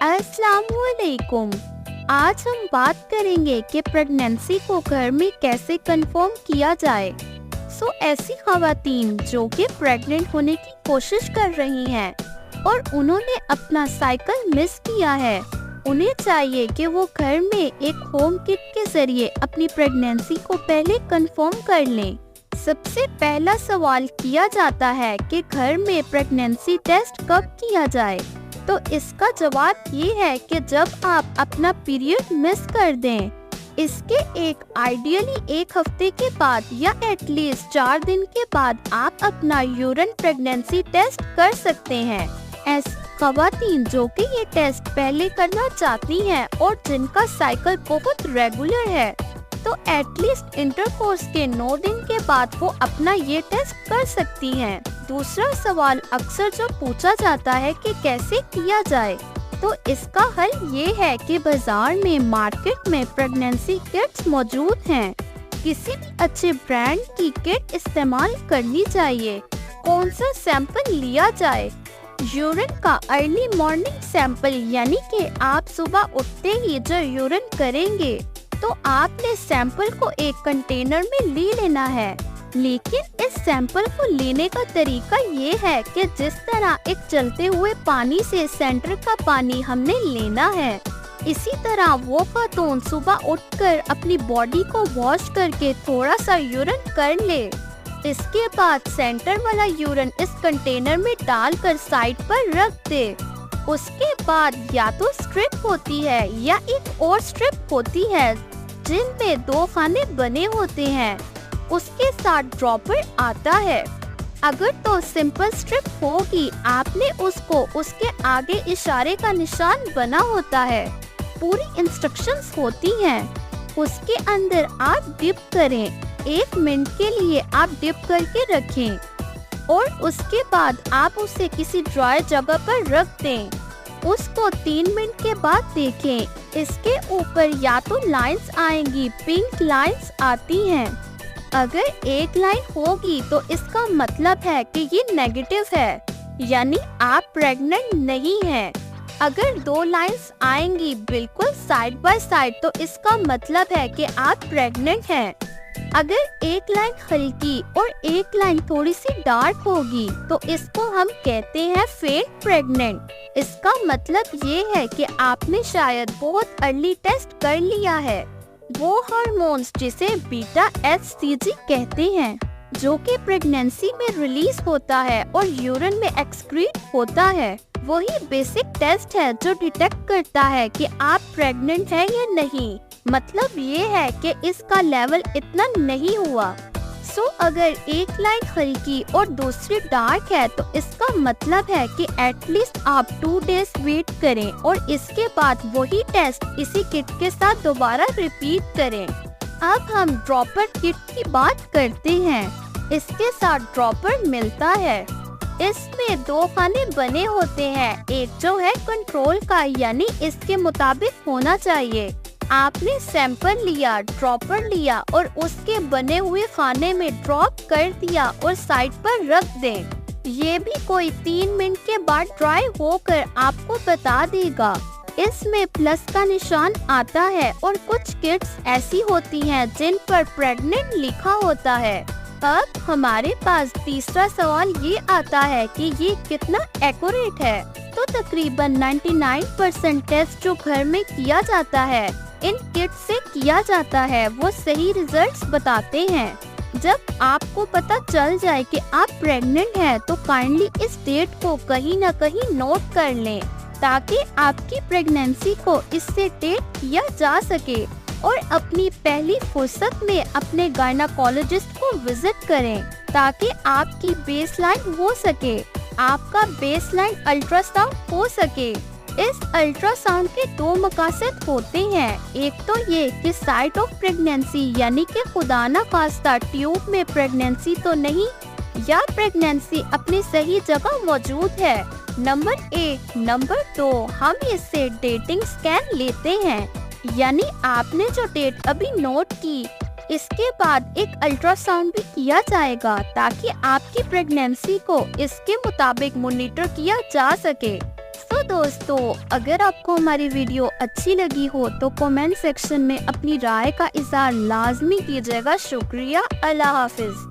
अस्सलाम वालेकुम। आज हम बात करेंगे कि प्रेगनेंसी को घर में कैसे कंफर्म किया जाए। ऐसी खवातीन जो कि प्रेग्नेंट होने की कोशिश कर रही हैं और उन्होंने अपना साइकिल मिस किया है, उन्हें चाहिए कि वो घर में एक होम किट के जरिए अपनी प्रेगनेंसी को पहले कंफर्म कर लें। सबसे पहला सवाल किया जाता है कि घर में प्रेगनेंसी टेस्ट कब किया जाए। तो इसका जवाब ये है कि जब आप अपना पीरियड मिस कर दें, इसके आइडियली एक हफ्ते के बाद या एटलीस्ट 4 दिन के बाद आप अपना यूरिन प्रेगनेंसी टेस्ट कर सकते हैं। ऐसी खवातीन जो कि ये टेस्ट पहले करना चाहती हैं और जिनका साइकिल बहुत रेगुलर है, तो एटलीस्ट इंटरकोर्स के 9 दिन के बाद वो अपना ये टेस्ट कर सकती हैं। दूसरा सवाल अक्सर जो पूछा जाता है कि कैसे किया जाए, तो इसका हल ये है कि बाजार में मार्केट में प्रेगनेंसी किट्स मौजूद हैं। किसी भी अच्छे ब्रांड की किट इस्तेमाल करनी चाहिए। कौन सा सैंपल लिया जाए? यूरिन का अर्ली मॉर्निंग सैंपल, यानी कि आप सुबह उठते ही जो यूरिन करेंगे, तो आपने सैंपल को एक कंटेनर में ले लेना है। लेकिन इस सैंपल को लेने का तरीका ये है कि जिस तरह एक चलते हुए पानी से सेंटर का पानी हमने लेना है, इसी तरह वो खातून सुबह उठकर अपनी बॉडी को वॉश करके थोड़ा सा यूरिन कर ले। इसके बाद सेंटर वाला यूरिन इस कंटेनर में डालकर साइड पर रख दे। उसके बाद या तो स्ट्रिप होती है या एक और स्ट्रिप होती है जिनमें 2 खाने बने होते हैं, उसके साथ ड्रॉपर आता है। अगर तो सिंपल स्ट्रिप होगी, आपने उसको उसके आगे इशारे का निशान बना होता है, पूरी इंस्ट्रक्शंस होती हैं। उसके अंदर आप डिप करें, 1 मिनट के लिए आप डिप करके रखें और उसके बाद आप उसे किसी ड्राई जगह पर रख दें। उसको 3 मिनट के बाद देखें। इसके ऊपर या तो लाइंस आएंगी, पिंक लाइंस आती हैं। अगर एक लाइन होगी तो इसका मतलब है कि ये नेगेटिव है, यानी आप प्रेग्नेंट नहीं हैं। अगर 2 लाइंस आएंगी बिल्कुल साइड बाय साइड, तो इसका मतलब है कि आप प्रेग्नेंट हैं। अगर एक लाइन हल्की और एक लाइन थोड़ी सी डार्क होगी, तो इसको हम कहते हैं फेंट प्रेग्नेंट। इसका मतलब ये है कि आपने शायद बहुत अर्ली टेस्ट कर लिया है। वो हार्मोन्स जिसे बीटा HCG कहते हैं, जो कि प्रेगनेंसी में रिलीज होता है और यूरिन में एक्सक्रीट होता है, वही बेसिक टेस्ट है जो डिटेक्ट करता है कि आप प्रेग्नेंट हैं या नहीं। मतलब ये है कि इसका लेवल इतना नहीं हुआ। अगर एक लाइन हल्की और दूसरी डार्क है, तो इसका मतलब है कि एटलीस्ट आप 2 डेज वेट करें और इसके बाद वही टेस्ट इसी किट के साथ दोबारा रिपीट करें। अब हम ड्रॉपर किट की बात करते हैं। इसके साथ ड्रॉपर मिलता है। इसमें 2 खाने बने होते हैं, एक जो है कंट्रोल का, यानी इसके मुताबिक होना चाहिए। आपने सैंपल लिया, ड्रॉपर लिया और उसके बने हुए खाने में ड्रॉप कर दिया और साइड पर रख दें। ये भी कोई 3 मिनट के बाद ड्राई होकर आपको बता देगा। इसमें प्लस का निशान आता है और कुछ किट्स ऐसी होती हैं जिन पर प्रेग्नेंट लिखा होता है। अब हमारे पास तीसरा सवाल ये आता है कि ये कितना एक्यूरेट है। तो तकरीबन 99% टेस्ट जो घर में किया जाता है, इन किट से किया जाता है, वो सही रिजल्ट्स बताते हैं। जब आपको पता चल जाए कि आप प्रेग्नेंट हैं, तो काइंडली इस डेट को कहीं न कहीं नोट कर लें, ताकि आपकी प्रेगनेंसी को इससे डेट किया जा सके। और अपनी पहली फुर्सत में अपने गायनाकोलॉजिस्ट को विजिट करें, ताकि आपकी बेसलाइन हो सके, आपका बेसलाइन अल्ट्रासाउंड हो सके। इस अल्ट्रासाउंड के 2 मकासद होते हैं। एक तो ये कि साइट ऑफ प्रेगनेंसी, यानी कि खुदा न खास्ता ट्यूब में प्रेगनेंसी तो नहीं, या प्रेगनेंसी अपनी सही जगह मौजूद है। नंबर 1। नंबर 2, हम इससे डेटिंग स्कैन लेते हैं, यानी आपने जो डेट अभी नोट की, इसके बाद एक अल्ट्रासाउंड भी किया जाएगा, ताकि आपकी प्रेगनेंसी को इसके मुताबिक मॉनिटर किया जा सके। دوستو اگر آپ کو ہماری ویڈیو اچھی لگی ہو تو کمنٹ سیکشن میں اپنی رائے کا اظہار لازمی کیجیے گا. شکریہ. اللہ حافظ.